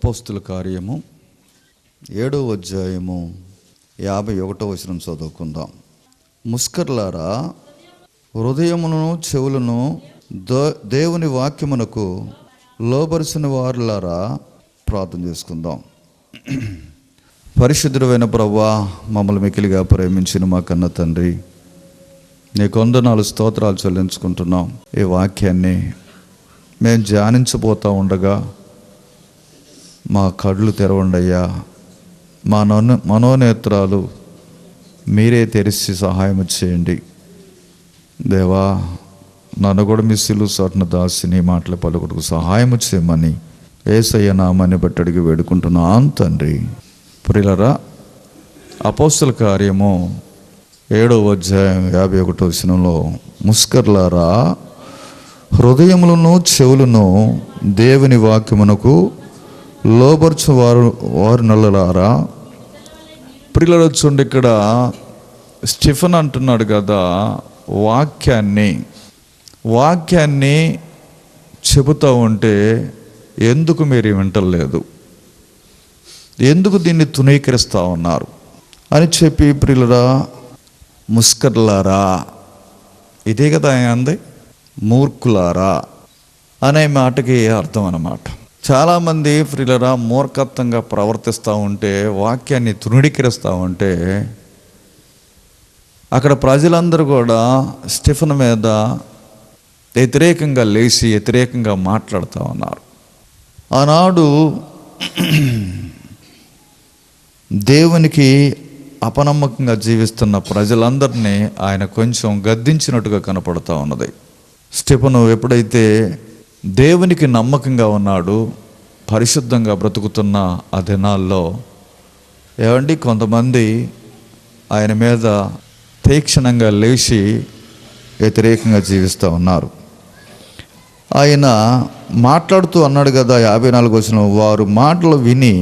అపోస్తుల కార్యము 7వ అధ్యాయము 51వ వచనం చదువుకుందాం. ముస్కర్లారా, హృదయమును చెవులను దేవుని వాక్యమునకు లోబరిసిన వారులారా ప్రార్థన చేసుకుందాం. పరిశుద్ధుడైన ప్రభువా, మమ్మల్ని మికిలిగా ప్రేమించిన మా కన్న తండ్రి, నీ కొందనాలు స్తోత్రాలు చెల్లించుకుంటున్నాం. ఈ వాక్యాన్ని మేము ధ్యానించబోతూ ఉండగా మా కళ్ళు తెరవండి అయ్యా. మా మనోనేత్రాలు మీరే తెరిచి సహాయం చేయండి దేవా. నన్ను కూడా మీ సిలువ చాటున దాసి నీ మాటలు పలుకుటకు సహాయం చేయమని యేసయ్య నామాన్ని బట్టి అడిగి వేడుకుంటున్నాను తండ్రి. ప్రియులారా, అపోస్తుల కార్యము 7వ అధ్యాయం 51వ వచనంలో, ముస్కర్లారా, హృదయములను చెవులను దేవుని వాక్యమునకు లోబర్చు వారు నల్లలారా. ప్రియులారా, చూడండి, ఇక్కడ స్టిఫెన్ అంటున్నాడు కదా, వాక్యాన్ని చెబుతూ ఉంటే ఎందుకు మీరు వింటలేదు, ఎందుకు దీన్ని తునీకరిస్తూ ఉన్నారు అని చెప్పి, ప్రియులారా, ముస్కర్లారా, ఇదే కదా అంది, మూర్ఖులారా అనే మాటకి అర్థం అన్నమాట. చాలామంది ప్రియులారా మూర్ఖత్వంగా ప్రవర్తిస్తూ ఉంటే, వాక్యాన్ని తృణీకరిస్తూ ఉంటే, అక్కడ ప్రజలందరూ కూడా స్టిఫెన్ మీద వ్యతిరేకంగా లేచి వ్యతిరేకంగా మాట్లాడుతూ ఉన్నారు. ఆనాడు దేవునికి అపనమ్మకంగా జీవిస్తున్న ప్రజలందరినీ ఆయన కొంచెం గద్దించినట్టుగా కనపడుతూ ఉన్నది. స్టిఫెను ఎప్పుడైతే దేవునికి నమ్మకంగా ఉన్నాడు, పరిశుద్ధంగా బ్రతుకుతున్న ఆ దినాల్లో కొంతమంది ఆయన మీద తీక్షణంగా లేచి వ్యతిరేకంగా జీవిస్తూ ఉన్నారు. ఆయన మాట్లాడుతూ అన్నాడు కదా 54వ వచనం, వారు మాటలు విని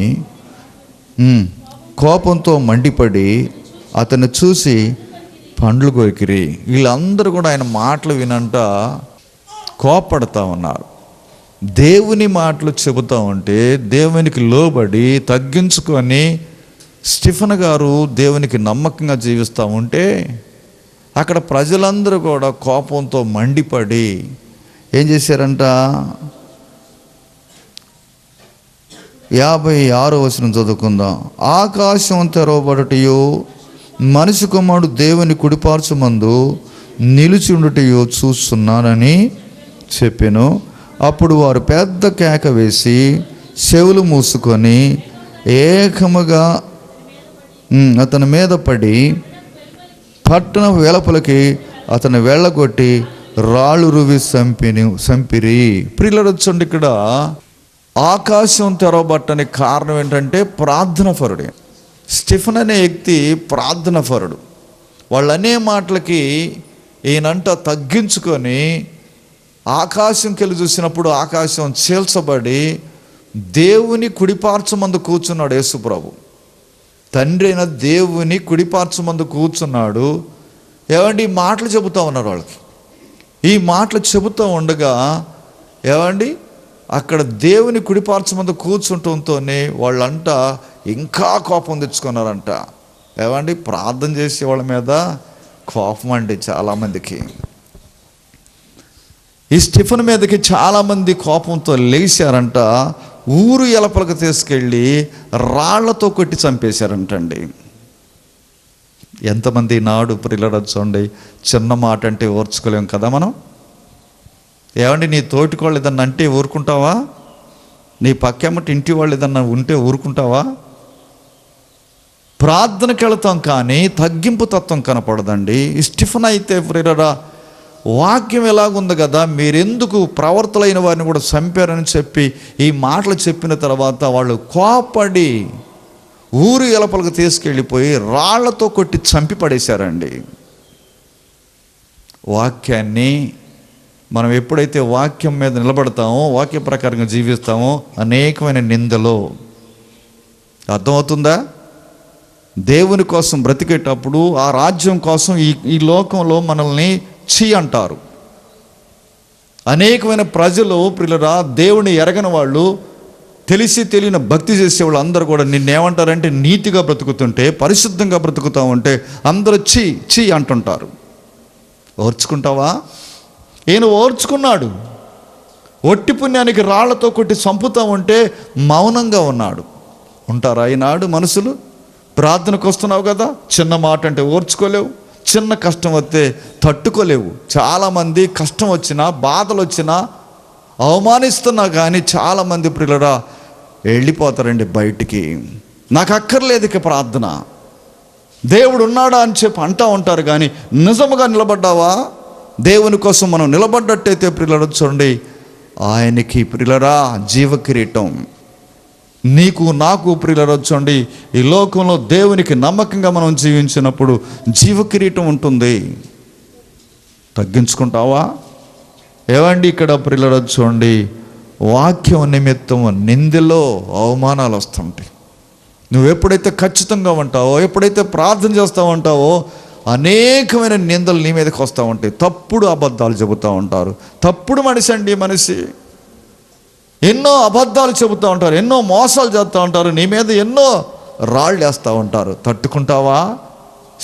కోపంతో మండిపడి అతన్ని చూసి పండ్లు కొరికిరి. వీళ్ళందరూ కూడా ఆయన మాటలు వినంట కోపడతా ఉన్నారు. దేవుని మాటలు చెబుతూ ఉంటే, దేవునికి లోబడి తగ్గించుకొని స్టిఫెన్ గారు దేవునికి నమ్మకంగా జీవిస్తూ ఉంటే, అక్కడ ప్రజలందరూ కూడా కోపంతో మండిపడి ఏం చేశారంట, 56వ వచనం చదువుకుందాం. ఆకాశం తెరవబడుటయో, మనిషి కుమారుడు దేవుని కుడిపార్చుమందు నిలిచి ఉండుటయో చూస్తున్నానని చెప్పాను. అప్పుడు వారు పెద్ద కేక వేసి చెవులు మూసుకొని ఏకముగా అతని మీద పడి పట్టణ వెలుపలికి అతను వెళ్ళగొట్టి రాళ్ళు రువి చంపిరి. ప్రియులరొచ్చండి, ఇక్కడ ఆకాశం తెరవబట్టని కారణం ఏంటంటే ప్రార్థనాపరుడే. స్టిఫెన్ అనే వ్యక్తి ప్రార్థనాపరుడు. వాళ్ళు అనే మాటలకి ఈయనంట తగ్గించుకొని ఆకాశంకి వెళ్ళి చూసినప్పుడు ఆకాశం చీల్చబడి దేవుని కుడిపార్చుమందు కూర్చున్నాడు యేసుప్రభు. తండ్రి అయిన దేవుని కుడిపార్చుమందు కూర్చున్నాడు. ఈ మాటలు చెబుతూ ఉన్నారు వాళ్ళకి. ఈ మాటలు చెబుతూ ఉండగా అక్కడ దేవుని కుడిపార్చుమందు కూర్చుంటంతోనే వాళ్ళంట ఇంకా కోపం తెచ్చుకున్నారంట. ప్రార్థన చేసే వాళ్ళ మీద కోపం అండి చాలామందికి. ఈ స్టిఫెన్ మీదకి చాలామంది కోపంతో లేచారంట. ఊరు ఎలపలకు తీసుకెళ్ళి రాళ్లతో కొట్టి చంపేశారంటండి. ఎంతమంది నాడు ప్రియులారా చూడండి, చిన్న మాట అంటే ఓర్చుకోలేం కదా మనం. నీ తోటి వాళ్ళు ఏదన్నా అంటే ఊరుకుంటావా? నీ పక్కెమ్మటి ఇంటి వాళ్ళు ఏదన్నా ఉంటే ఊరుకుంటావా? ప్రార్థనకి వెళతాం కానీ తగ్గింపు తత్వం కనపడదండి. ఈ స్టిఫెన్ అయితే ప్రియులారా వాక్యం ఎలాగుంది కదా, మీరెందుకు ప్రవర్తలైన వారిని కూడా చంపారని చెప్పి ఈ మాటలు చెప్పిన తర్వాత వాళ్ళు కోపడి ఊరు ఎలపలకు తీసుకెళ్ళిపోయి రాళ్లతో కొట్టి చంపి పడేశారండి. వాక్యాన్ని మనం ఎప్పుడైతే వాక్యం మీద నిలబడతామో, వాక్య ప్రకారంగా జీవిస్తామో, అనేకమైన నిందలో అర్థమవుతుందా? దేవుని కోసం బ్రతికేటప్పుడు, ఆ రాజ్యం కోసం ఈ లోకంలో మనల్ని అంటారు. అనేకమైన ప్రజలు ప్రియులారా దేవుని ఎరగని వాళ్ళు తెలిసి తెలియని భక్తి చేసే వాళ్ళు అందరూ కూడా నిన్నేమంటారంటే, నీతిగా బ్రతుకుతుంటే, పరిశుద్ధంగా బ్రతుకుతా ఉంటే అందరూ చీ చీ అంటుంటారు. ఓర్చుకుంటావా? ఈయన ఓర్చుకున్నాడు. ఒట్టి పుణ్యానికి రాళ్లతో కొట్టి చంపుతా ఉంటే మౌనంగా ఉన్నాడు. ఉంటారా ఈనాడు మనుషులు? ప్రార్థనకు వస్తున్నావు కదా, చిన్న మాట అంటే ఓర్చుకోలేవు, చిన్న కష్టం వస్తే తట్టుకోలేవు. చాలామంది కష్టం వచ్చినా, బాధలు వచ్చినా, అవమానిస్తున్నా కానీ చాలామంది ప్రియులరా వెళ్ళిపోతారండి బయటికి. నాకు అక్కర్లేదు ఇక ప్రార్థన, దేవుడు ఉన్నాడా అని చెప్పి అంటూ ఉంటారు. కానీ నిజముగా నిలబడ్డావా? దేవుని కోసం మనం నిలబడ్డట్టయితే ప్రియులరా చూడండి, ఆయనకి ప్రియులరా జీవకిరీటం నీకు నాకు ప్రియులరా చూడండి, ఈ లోకంలో దేవునికి నమ్మకంగా మనం జీవించినప్పుడు జీవకిరీటం ఉంటుంది. తగ్గించుకుంటావా? ఏవండి ఇక్కడ ప్రియులరా చూడండి, వాక్యం నిమిత్తం నిందలో అవమానాలు వస్తుంటాయి. నువ్వు ఎప్పుడైతే ఖచ్చితంగా ఉంటావో, ఎప్పుడైతే ప్రార్థన చేస్తూ ఉంటావో, అనేకమైన నిందలు నీ మీదకి వస్తూ ఉంటాయి. తప్పుడు అబద్ధాలు చెబుతూ ఉంటారు. తప్పుడు మనిషి ఎన్నో అబద్ధాలు చెబుతూ ఉంటారు, ఎన్నో మోసాలు చేస్తూ ఉంటారు, నీ మీద ఎన్నో రాళ్ళు వేస్తూ ఉంటారు. తట్టుకుంటావా?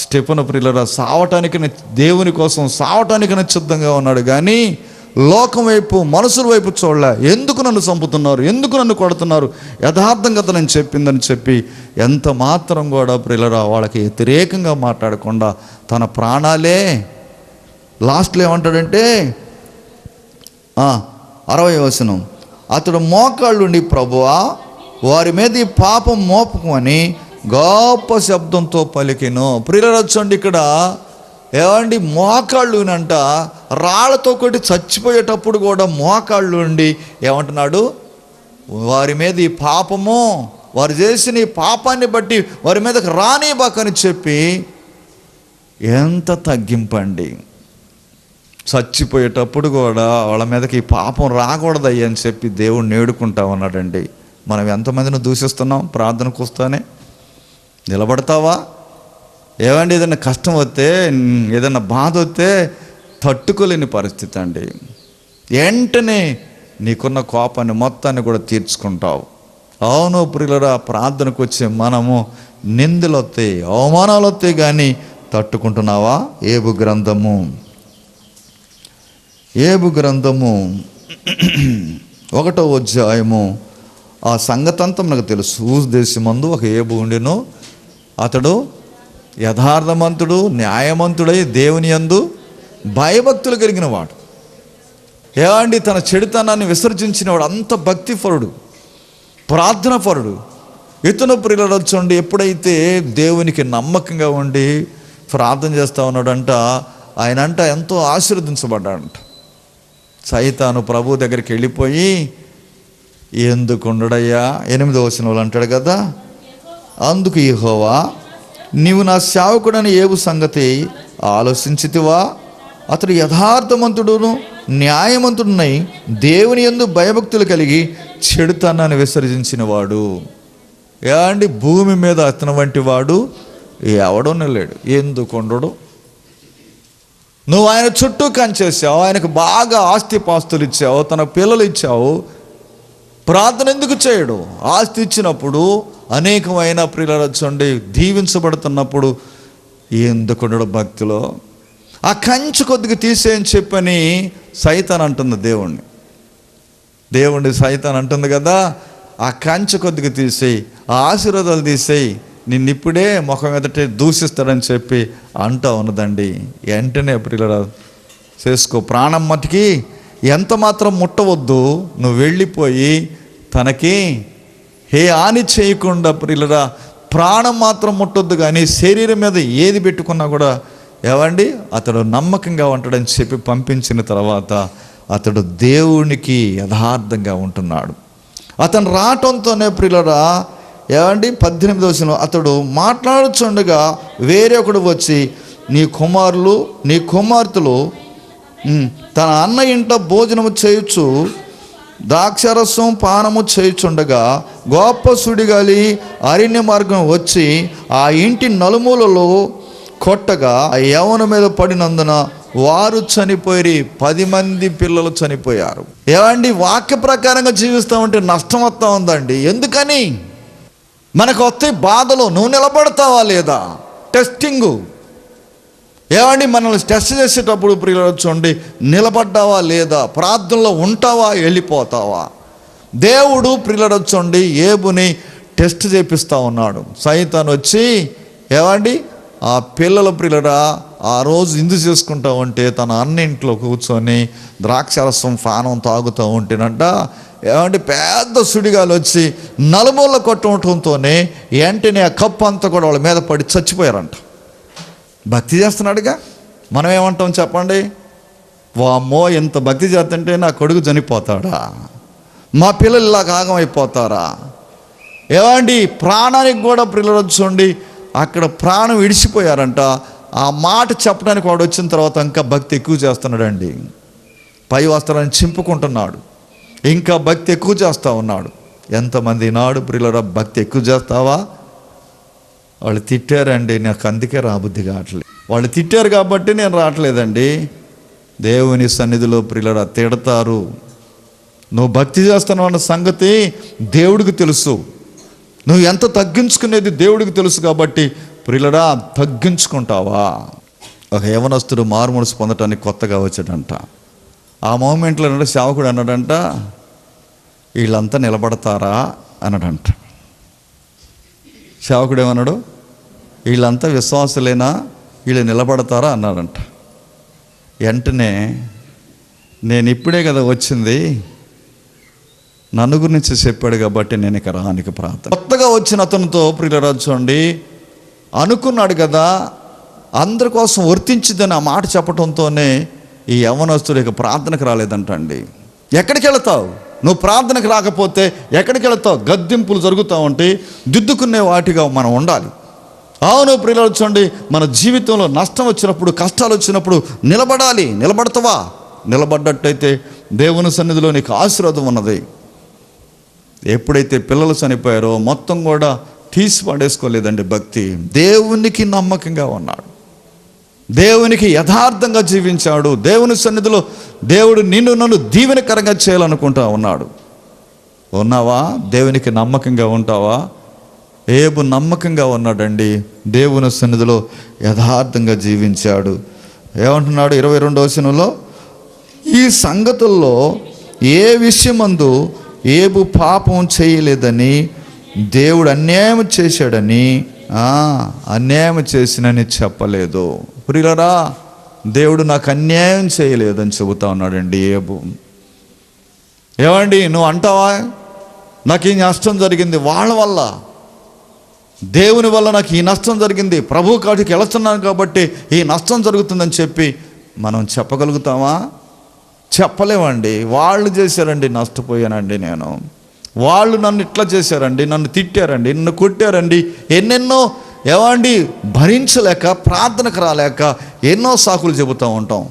స్టెఫెను ప్రియులరా సావటానికి, దేవుని కోసం సావటానికి సిద్ధంగా ఉన్నాడు. కానీ లోకం వైపు, మనుషుల వైపు చూడలే. ఎందుకు నన్ను చంపుతున్నారు, ఎందుకు నన్ను కొడుతున్నారు, యథార్థంగా నేను చెప్పిందని చెప్పి ఎంత మాత్రం కూడా ప్రియులరా వాళ్ళకి వ్యతిరేకంగా మాట్లాడకుండా తన ప్రాణాలే లాస్ట్లో ఏమంటాడంటే 60వ వచనం, అతడు మోకాళ్ళుండి, ప్రభువా వారి మీద ఈ పాపం మోపకమని గొప్ప శబ్దంతో పలికెను. ప్రియులరా చూడండి, ఇక్కడ ఏమండి మోకాళ్ళునంట రాళ్లతో కొట్టి చచ్చిపోయేటప్పుడు కూడా మోకాళ్ళు ఉండి ఏమంటున్నాడు, వారి మీద ఈ పాపము, వారు చేసిన ఈ పాపాన్ని బట్టి వారి మీదకి రానివ్వకని చెప్పి ఎంత తగ్గింపండి. చచ్చిపోయేటప్పుడు కూడా వాళ్ళ మీదకి ఈ పాపం రాకూడదయ్యా అని చెప్పి దేవుడిని ఏడుకుంటా ఉన్నాడండి. మనం ఎంతమందిని దూషిస్తున్నాం ప్రార్థనకు వస్తానే? నిలబడతావా? ఏమండి ఏదైనా కష్టం వస్తే, ఏదైనా బాధ వస్తే తట్టుకోలేని పరిస్థితి అండి. వెంటనే నీకున్న కోపాన్ని మొత్తాన్ని కూడా తీర్చుకుంటావు. అవును ప్రియులరా, ప్రార్థనకు వచ్చే మనము నిందలు వస్తాయి, అవమానాలు వస్తాయి, కానీ తట్టుకుంటున్నావా? ఏబు గ్రంథము 1వ అధ్యాయము. ఆ సంగతంతా మనకు తెలుసు. ఊజ్ దేశమందు ఒక ఏబు ఉండెను. అతడు యథార్థమంతుడు, న్యాయమంతుడై దేవుని యందు భయభక్తులు కలిగిన వాడు. ఏమండి తన చెడుతనాన్ని విసర్జించిన వాడు. అంత భక్తిపరుడు, ప్రార్థనపరుడు. ఇతను ప్రియులరా చూడండి, ఎప్పుడైతే దేవునికి నమ్మకంగా ఉండి ప్రార్థన చేస్తూ ఉన్నాడంట, ఆయన అంట ఎంతో ఆశీర్వదించబడ్డాడంట. సైతాను ప్రభు దగ్గరికి వెళ్ళిపోయి, ఎందుకు ఉండడయ్యా 8వ వచనంలో అంటాడు కదా, అందుకు యెహోవా నీవు నా సేవకుడని ఏబు సంగతి ఆలోచించితివా? అతడు యథార్థమంతుడును న్యాయమంతుడునై దేవుని యందు భయభక్తులు కలిగి చెడుతనాన్ని విసర్జించిన వాడు. ఏమండి భూమి మీద అతని వంటి వాడు ఎవడో లేడు. ఎందుకు ఉండడు? నువ్వు ఆయన చుట్టూ కంచేసావు, ఆయనకు బాగా ఆస్తిపాస్తులు ఇచ్చావు, తన పిల్లలు ఇచ్చావు. ప్రార్థన ఎందుకు చేయడు? ఆస్తి ఇచ్చినప్పుడు, అనేకమైన ప్రియుల చూడండి దీవించబడుతున్నప్పుడు ఎందుకుండడు భక్తిలో? ఆ కంచె కొద్దిగా తీసేయని చెప్పని సైతాన్ అంటుంది దేవుణ్ణి సైతాన్ అంటుంది కదా, ఆ కంచె కొద్దిగా తీసేయి, ఆ ఆశీర్వాదాలు తీసేయి, నిన్నిప్పుడే ముఖం ఎదుటే దూషిస్తాడని చెప్పి అంటూ ఉన్నదండి. వెంటనే ప్రియులరా చేసుకో. ప్రాణం మటుకి ఎంత మాత్రం ముట్టవద్దు. నువ్వు వెళ్ళిపోయి తనకి హే హాని చేయకుండా ప్రియులరా ప్రాణం మాత్రం ముట్టొద్దు, కానీ శరీరం మీద ఏది పెట్టుకున్నా కూడా ఏవండి అతడు నమ్మకంగా ఉంటాడని చెప్పి పంపించిన తర్వాత అతడు దేవునికి యథార్థంగా ఉంటున్నాడు. అతను రావటంతోనే ప్రియులరా ఏమండి 18వ వచనం, అతడు మాట్లాడుచుండగా వేరే ఒకడు వచ్చి నీ కుమార్తెలు తన అన్న ఇంట భోజనము చేయొచ్చు ద్రాక్షరసం పానము చేయుచుండగా గొప్ప సుడిగాలి అరణ్య మార్గం వచ్చి ఆ ఇంటి నలుమూలలో కొట్టగా ఆ యవ్వన మీద పడినందున వారు చనిపోయి 10 మంది పిల్లలు చనిపోయారు. ఏమండి, వాక్య ప్రకారంగా జీవిస్తామంటే నష్టం వస్తూ ఉందండి. ఎందుకని? మనకు వస్తే బాధలు, నువ్వు నిలబడతావా లేదా? టెస్టింగు. ఏమండి, మనల్ని టెస్ట్ చేసేటప్పుడు ప్రియులు చూడండి, నిలబడ్డావా లేదా? ప్రార్థనలో ఉంటావా, వెళ్ళిపోతావా? దేవుడు ప్రియులు చూడండి ఏబుని టెస్ట్ చేపిస్తూ ఉన్నాడు. సైతాన్ వచ్చి ఏమండి ఆ పిల్లల ప్రియులరా ఆ రోజు ఇందు చేసుకుంటూ ఉంటే తన అన్నింట్లో కూర్చొని ద్రాక్షరసం పానం తాగుతూ ఉంటేనంట ఏమంటే పెద్ద సుడిగాలు వచ్చి నలుమూల కొట్టడంతోనే వెంటనే ఆ కప్పు అంతా కూడా వాళ్ళ మీద పడి చచ్చిపోయారంట. భక్తి చేస్తున్నాడుగా. మనం ఏమంటాం చెప్పండి? వామ్మో, ఇంత భక్తి చేస్తుంటే నా కొడుకు చనిపోతాడా, మా పిల్లలు ఇలా ఆగమైపోతారా? ఏమండి, ప్రాణానికి కూడా పిల్లలు చూడండి అక్కడ ప్రాణం విడిచిపోయారంట. ఆ మాట చెప్పడానికి వాడు వచ్చిన తర్వాత ఇంకా భక్తి ఎక్కువ చేస్తున్నాడండి. పై వస్త్రాన్ని చింపుకుంటున్నాడు, ఇంకా భక్తి ఎక్కువ చేస్తూ ఉన్నాడు. ఎంతమంది నాడు ప్రియులరా భక్తి ఎక్కువ చేస్తావా? వాళ్ళు తిట్టారండి, నాకు అందుకే రాబుద్ధి కావట్లేదు. వాళ్ళు తిట్టారు కాబట్టి నేను రావట్లేదండి. దేవుని సన్నిధిలో ప్రియులరా తిడతారు. నువ్వు భక్తి చేస్తున్నావు అన్న సంగతి దేవుడికి తెలుసు. నువ్వు ఎంత తగ్గించుకునేది దేవుడికి తెలుసు. కాబట్టి ప్రియులరా తగ్గించుకుంటావా? ఒక యవనస్తుడు మారుమనసు పొందటానికి కొత్తగా వచ్చాడంట. ఆ మూమెంట్లో సేవకుడు అన్నాడంట, వీళ్ళంతా నిలబడతారా అన్నాడంట. సేవకుడు ఏమన్నాడు? వీళ్ళంతా విశ్వాసులేనా, వీళ్ళు నిలబడతారా అన్నాడంట. వెంటనే నేను ఇప్పుడే కదా వచ్చింది, నన్ను గురించి చెప్పాడు కాబట్టి నేను ఇక రానికి ప్రార్థన. కొత్తగా వచ్చిన అతనితో ప్రియులరా చూడండి అనుకున్నాడు కదా, అందరి కోసం వర్తించిదని ఆ మాట చెప్పడంతోనే ఈ యవ్వనస్తుడు ఇక ప్రార్థనకు రాలేదంటండి. ఎక్కడికి వెళతావు? నువ్వు ప్రార్థనకు రాకపోతే ఎక్కడికి వెళతావు? గద్దింపులు జరుగుతూ ఉంటే దిద్దుకునే వాటిగా మనం ఉండాలి. అవును ప్రియులు చూడండి, మన జీవితంలో నష్టం వచ్చినప్పుడు, కష్టాలు వచ్చినప్పుడు నిలబడాలి. నిలబడతావా? నిలబడ్డట్టయితే దేవుని సన్నిధిలో నీకు ఆశీర్వాదం ఉన్నది. ఎప్పుడైతే పిల్లలు చనిపోయారో మొత్తం కూడా తీసి పడేసుకోలేదండి భక్తి. దేవునికి నమ్మకంగా ఉన్నాడు, దేవునికి యథార్థంగా జీవించాడు. దేవుని సన్నిధిలో దేవుడు నన్ను దీవెనకరంగా చేయాలనుకుంటా ఉన్నాడు. ఉన్నావా? దేవునికి నమ్మకంగా ఉంటావా? ఏబు నమ్మకంగా ఉన్నాడండి, దేవుని సన్నిధిలో యథార్థంగా జీవించాడు. ఏమంటున్నాడు 22వ వచనంలో, ఈ సంగతుల్లో ఏ విషయమందు ఏబు పాపం చేయలేదని దేవుడు అన్యాయం చేశాడని అన్యాయం చేసినని చెప్పలేదు. ప్రియులరా, దేవుడు నాకు అన్యాయం చేయలేదని చెబుతా ఉన్నాడండి ఏబు. ఏమండి, నువ్వు అంటావా నాకు ఈ నష్టం జరిగింది వాళ్ళ వల్ల, దేవుని వల్ల నాకు ఈ నష్టం జరిగింది, ప్రభు కాడికి వెళుతున్నాను కాబట్టి ఈ నష్టం జరుగుతుందని చెప్పి మనం చెప్పగలుగుతామా? చెప్పలేమండి. వాళ్ళు చేశారండి, నష్టపోయానండి నేను, వాళ్ళు నన్ను ఇట్లా చేశారండి, నన్ను తిట్టారండి, నన్ను కొట్టారండి, ఎన్నెన్నో ఏమండి భరించలేక ప్రార్థనకు రాలేక ఎన్నో సాకులు చెబుతూ ఉంటాం.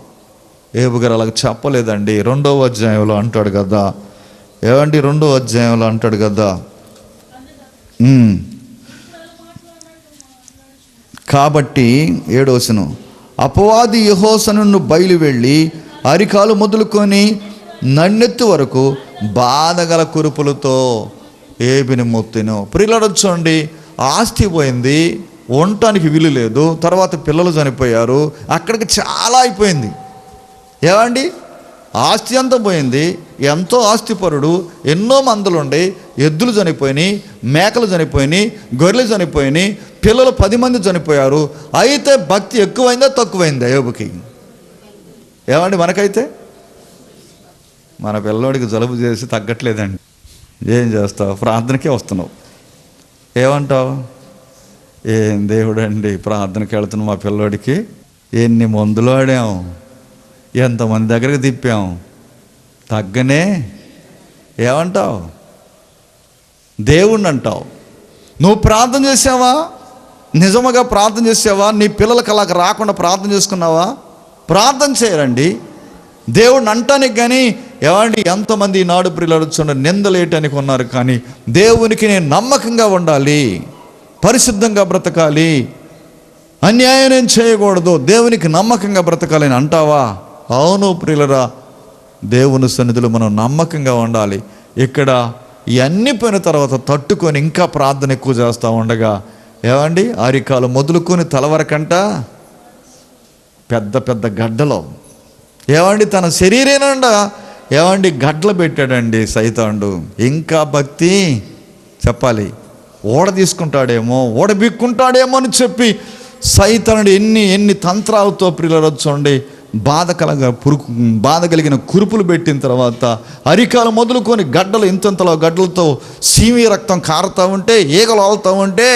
ఏబు గారు అలాగ చెప్పలేదండి. 2వ అధ్యాయంలో అంటాడు కదా, ఏమండి 2వ అధ్యాయంలో అంటాడు కదా, కాబట్టి 7వ వచనం, అపవాది యెహోషాను బయలు వెళ్ళి అరికాలు మొదలుకొని నన్నెత్తు వరకు బాధగల కురుపులతో ఏబిని మొత్తెను. ప్రియులారా చూడండి, ఆస్తి పోయింది, ఉండటానికి వీలు లేదు, తర్వాత పిల్లలు చనిపోయారు, అక్కడికి చాలా అయిపోయింది. ఏమండి, ఆస్తి అంతా పోయింది. ఎంతో ఆస్తిపరుడు, ఎన్నో మందలుండి, ఎద్దులు చనిపోయినాయి, మేకలు చనిపోయినాయి, గొర్రెలు చనిపోయినాయి, పిల్లలు 10 మంది చనిపోయారు. అయితే భక్తి ఎక్కువైందా తక్కువైందా యోబుకి? ఏమండి, మనకైతే మన పిల్లోడికి జలుబు చేసి తగ్గట్లేదండి. ఏం చేస్తావు? ప్రార్థనకే వస్తున్నావు. ఏమంటావు? ఏం దేవుడండి, ప్రార్థనకి వెళ్తున్నాం, మా పిల్లోడికి ఎన్ని మందులు ఆడాం, ఎంతమంది దగ్గరికి తిప్పాం, తగ్గనే. ఏమంటావు? దేవుణ్ణి అంటావు. నువ్వు ప్రార్థన చేసావా? నిజముగా ప్రార్థన చేసావా? నీ పిల్లలకు అలాగ రాకుండా ప్రార్థన చేసుకున్నావా? ప్రార్థన చేయరండి దేవుడిని అంటానికి. కానీ ఏమండి, ఎంతమంది ఈనాడు ప్రియులు నిందలేయటానికి ఉన్నారు. కానీ దేవునికి నేను నమ్మకంగా ఉండాలి, పరిశుద్ధంగా బ్రతకాలి, అన్యాయం నేను చేయకూడదు, దేవునికి నమ్మకంగా బ్రతకాలని అంటావా? అవును ప్రియులరా, దేవుని సన్నిధిలో మనం నమ్మకంగా ఉండాలి. ఇక్కడ ఇవన్నీ పోయిన తర్వాత తట్టుకొని ఇంకా ప్రార్థన ఎక్కువ చేస్తూ ఉండగా ఏమండి, అరికాలు మొదలుకొని తలవరకంట పెద్ద పెద్ద గడ్డలో ఏమండి తన శరీరేనండా ఏమండి గడ్డలు పెట్టాడండి సైతానుడు. ఇంకా భక్తి చెప్పాలి, ఓడ తీసుకుంటాడేమో, ఓడ బిక్కుంటాడేమో అని చెప్పి సైతానుడు ఎన్ని తంత్రాలతో ప్రియులు చూడండి బాధ కలిగిన కురుపులు పెట్టిన తర్వాత అరికాలు మొదలుకొని గడ్డలు ఇంతంతలో గడ్డలతో సీమి రక్తం కారుతూ ఉంటే, ఈగలు ఆలుతూ ఉంటే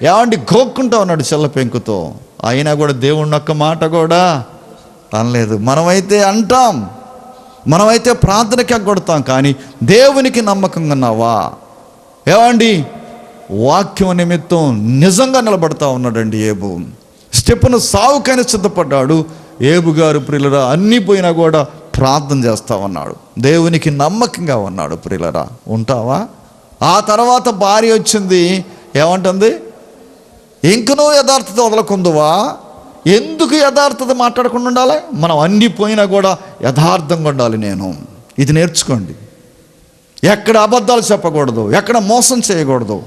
ఏమండి గోక్కుంటా ఉన్నాడు చెల్ల పెంకుతో. అయినా కూడా దేవుడిని ఒక్క మాట కూడా అనలేదు. మనమైతే అంటాం, మనమైతే ప్రార్థనకి ఎగ్గొడతాం, కానీ దేవునికి నమ్మకంగా ఉన్నావా? ఏమండి వాక్యం నిమిత్తం నిజంగా నిలబడతా ఉన్నాడండి ఏబు. స్టెఫెను సావుకైనా సిద్ధపడ్డాడు. ఏబు గారు ప్రియులరా అన్నీ పోయినా కూడా ప్రార్థన చేస్తా ఉన్నాడు, దేవునికి నమ్మకంగా ఉన్నాడు. ప్రియులరా ఉంటావా? ఆ తర్వాత భార్య వచ్చింది, ఏమంటుంది? ఇంకనూ యథార్థత వదలకుందువా? ఎందుకు యథార్థత మాట్లాడకుండా ఉండాలి? మనం అన్నీ పోయినా కూడా యథార్థంగా ఉండాలి. ఇది నేర్చుకోండి. ఎక్కడ అబద్ధాలు చెప్పకూడదు, ఎక్కడ మోసం చేయకూడదు.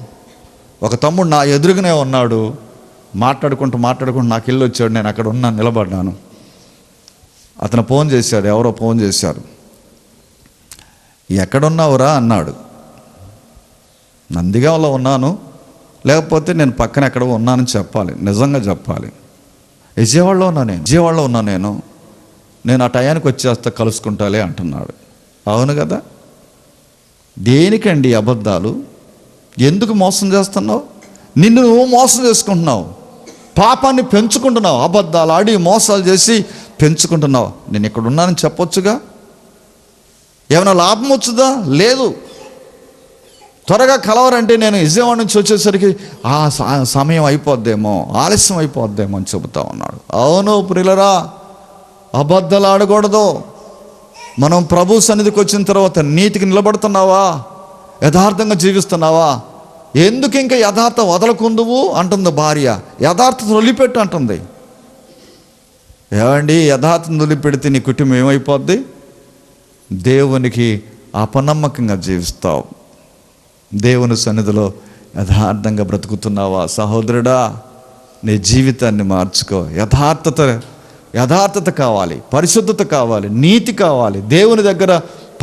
ఒక తమ్ముడు నా ఎదురుగానే ఉన్నాడు, మాట్లాడుకుంటూ నాకు ఇల్లు వచ్చాడు, నేను అక్కడ ఉన్నాను, నిలబడ్డాను. అతను ఫోన్ చేశాడు, ఎవరో ఫోన్ చేశారు. ఎక్కడున్నావురా అన్నాడు. నందిగామలో ఉన్నాను, లేకపోతే నేను పక్కన ఎక్కడ ఉన్నానని చెప్పాలి, నిజంగా చెప్పాలి. విజయవాడలో ఉన్నా నేను ఆ టయానికి వచ్చేస్తా, కలుసుకుంటాలే అంటున్నాడు. అవును కదా? దేనికండి అబద్ధాలు? ఎందుకు మోసం చేస్తున్నావు? నిన్ను నువ్వు మోసం చేసుకుంటున్నావు, పాపాన్ని పెంచుకుంటున్నావు, అబద్ధాలు ఆడి మోసాలు చేసి పెంచుకుంటున్నావు. నేను ఇక్కడ ఉన్నానని చెప్పొచ్చుగా, ఏమైనా లాభం వచ్చుదా? లేదు. త్వరగా కలవరంటే నేను విజయవాడ నుంచి వచ్చేసరికి ఆ సమయం అయిపోద్దేమో, ఆలస్యం అయిపోద్దేమో అని చెబుతా ఉన్నాడు. అవును ప్రియులరా, అబద్ధాలు ఆడకూడదు. మనం ప్రభు సన్నిధికి వచ్చిన తర్వాత నీతికి నిలబడుతున్నావా? యథార్థంగా జీవిస్తున్నావా? ఎందుకు ఇంకా యథార్థ వదలకుందువు అంటుంది భార్య. యథార్థత వదిలిపెట్టు అంటుంది. ఏమండి, యథార్థం వదిలిపెడితే నీ కుటుంబం ఏమైపోద్ది? దేవునికి అపనమ్మకంగా జీవిస్తావు. దేవుని సన్నిధిలో యథార్థంగా బ్రతుకుతున్నావా? సహోదరుడా, నీ జీవితాన్ని మార్చుకో. యథార్థత కావాలి, పరిశుద్ధత కావాలి, నీతి కావాలి. దేవుని దగ్గర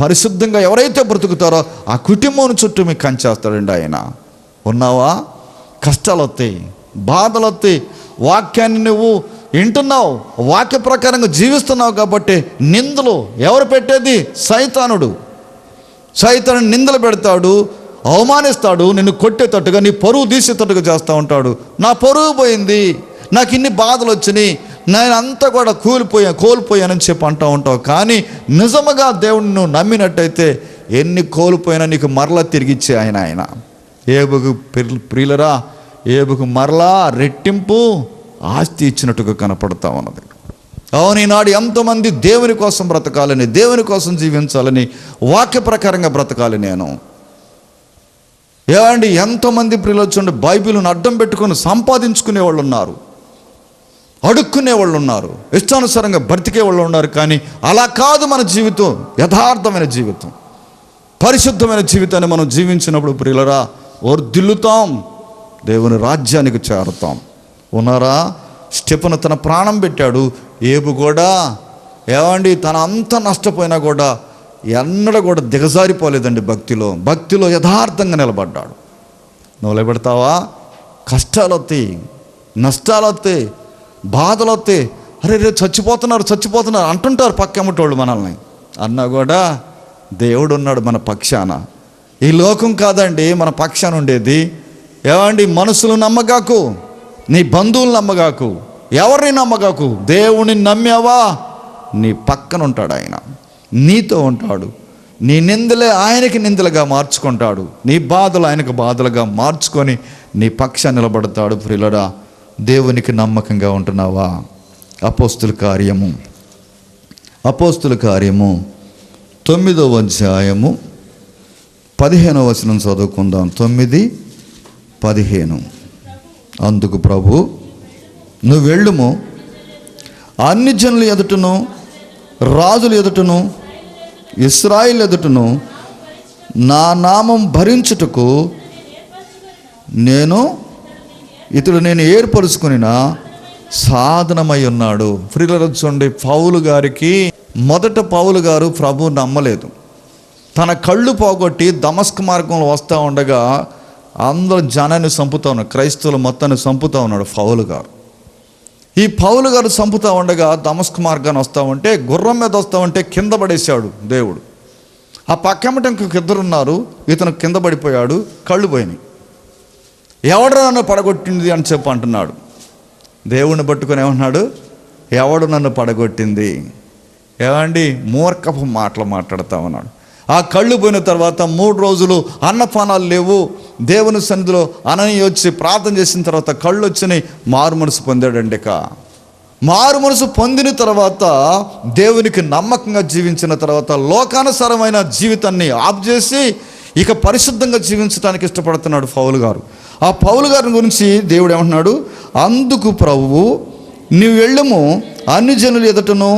పరిశుద్ధంగా ఎవరైతే బ్రతుకుతారో ఆ కుటుంబం చుట్టూ మీకు కంచేస్తాడండి ఆయన. ఉన్నావా? కష్టాలు వస్తాయి, బాధలు వస్తాయి. వాక్యాన్ని నువ్వు వింటున్నావు, వాక్య ప్రకారంగా జీవిస్తున్నావు కాబట్టి నిందలు ఎవరు పెట్టేది? సైతానుడు నిందలు పెడతాడు, అవమానిస్తాడు, నిన్ను కొట్టేటట్టుగా, నీ పరువు తీసేటట్టుగా చేస్తూ ఉంటాడు. నా పరువు పోయింది, నాకు ఇన్ని బాధలు వచ్చినాయి, నేను అంతా కూడా కోల్పోయానని చెప్పి అంటూ ఉంటావు. కానీ నిజముగా దేవుడిని నువ్వు నమ్మినట్టయితే ఎన్ని కోల్పోయినా నీకు మరలా తిరిగిచ్చే ఆయన. ఏబుకు ప్రియులరా, ఏబుకు మరలా రెట్టింపు ఆస్తి ఇచ్చినట్టుగా కనపడతా ఉన్నది. అవును, ఈనాడు ఎంతోమంది దేవుని కోసం బ్రతకాలని, దేవుని కోసం జీవించాలని, వాక్య ప్రకారంగా బ్రతకాలి. ఏమండి, ఎంతోమంది ప్రియులు వచ్చి బైబిల్ను అడ్డం పెట్టుకొని సంపాదించుకునే వాళ్ళు ఉన్నారు, అడుక్కునే వాళ్ళు ఉన్నారు, ఇష్టానుసారంగా బ్రతికే వాళ్ళు ఉన్నారు. కానీ అలా కాదు మన జీవితం. యథార్థమైన జీవితం, పరిశుద్ధమైన జీవితాన్ని మనం జీవించినప్పుడు ప్రియులరా వర్ధిల్లుతాం, దేవుని రాజ్యానికి చేరుతాం. ఉన్నారా? స్టెఫెను తన ప్రాణం పెట్టాడు. ఏబు కూడా ఏమండి తన అంత నష్టపోయినా కూడా ఎన్నడూ కూడా దిగజారిపోలేదండి. భక్తిలో యథార్థంగా నిలబడ్డాడు. నువ్వు నిలబెడతావా? కష్టాలు వస్తాయి, నష్టాలు వస్తాయి, బాధలు వస్తాయి. అరే రేపు చచ్చిపోతున్నారు అంటుంటారు పక్కమ్మటోళ్ళు మనల్ని. అన్నా కూడా దేవుడు ఉన్నాడు మన పక్షాన. ఈ లోకం కాదండి మన పక్షాన ఉండేది. ఏమండి, మనుషులు నమ్మగాకు, నీ బంధువులు నమ్మగాకు, ఎవరిని నమ్మగాకు. దేవుని నమ్మావా, నీ పక్కన ఉంటాడు ఆయన, నీతో ఉంటాడు. నీ నిందలే ఆయనకి నిందలుగా మార్చుకుంటాడు, నీ బాధలు ఆయనకు బాధలుగా మార్చుకొని నీ పక్షాన్ని నిలబడతాడు. ప్రియులరా, దేవునికి నమ్మకంగా ఉంటున్నావా? అపోస్తుల కార్యము 9వ అధ్యాయము 15వ వచనం చదువుకుందాం. 9:15. అందుకు ప్రభు, నువ్వు వెళ్ళుము, అన్ని జనుల ఎదుటను, రాజుల ఎదుటను, ఇశ్రాయేలు ఎదుటను నా నామం భరించుటకు ఇతడు నేను ఏర్పరుచుకునిన సాధనమై ఉన్నాడు. ప్రియులారా చూడండి, పౌలు గారికి మొదట పౌలు గారు ప్రభువు నమ్మలేదు. తన కళ్ళు పోగొట్టి దమస్కు మార్గంలో వస్తూ ఉండగా అందరూ జనాన్ని చంపుతూ ఉన్నాడు, క్రైస్తవులు మొత్తాన్ని చంపుతూ ఉన్నాడు పౌలు గారు. ఈ పౌలు గారు చంపుతూ ఉండగా దమస్కు మార్గాన్ని వస్తూ ఉంటే, గుర్రం మీద వస్తూ ఉంటే కింద పడేశాడు దేవుడు. ఆ పక్కమట ఇంకొక ఇద్దరు ఉన్నారు, ఇతను కింద పడిపోయాడు, కళ్ళు పోయినాయి. ఎవడు నన్ను పడగొట్టింది అని చెప్పి అంటున్నాడు. దేవుణ్ణి పట్టుకొని ఏమన్నాడు, ఎవడు నన్ను పడగొట్టింది? ఏమండి, మూర్ఖపు మాటలు మాట్లాడుతూ ఉన్నాడు. ఆ కళ్ళు పోయిన తర్వాత 3 రోజులు అన్నపానాలు లేవు. దేవుని సన్నిధిలో అననీయ వచ్చి ప్రార్థన చేసిన తర్వాత కళ్ళు వచ్చినాయి, మారు మనసు పొందాడండి. మారు మనసు పొందిన తర్వాత దేవునికి నమ్మకంగా జీవించిన తర్వాత లోకానుసారమైన జీవితాన్ని ఆఫ్ చేసి ఇక పరిశుద్ధంగా జీవించడానికి ఇష్టపడుతున్నాడు పౌలు గారు. ఆ పౌలు గారి గురించి దేవుడు ఏమంటున్నాడు, అందుకు ప్రభువు నీవు వెళ్ళుము, అన్ని జనుల ఎదుటను,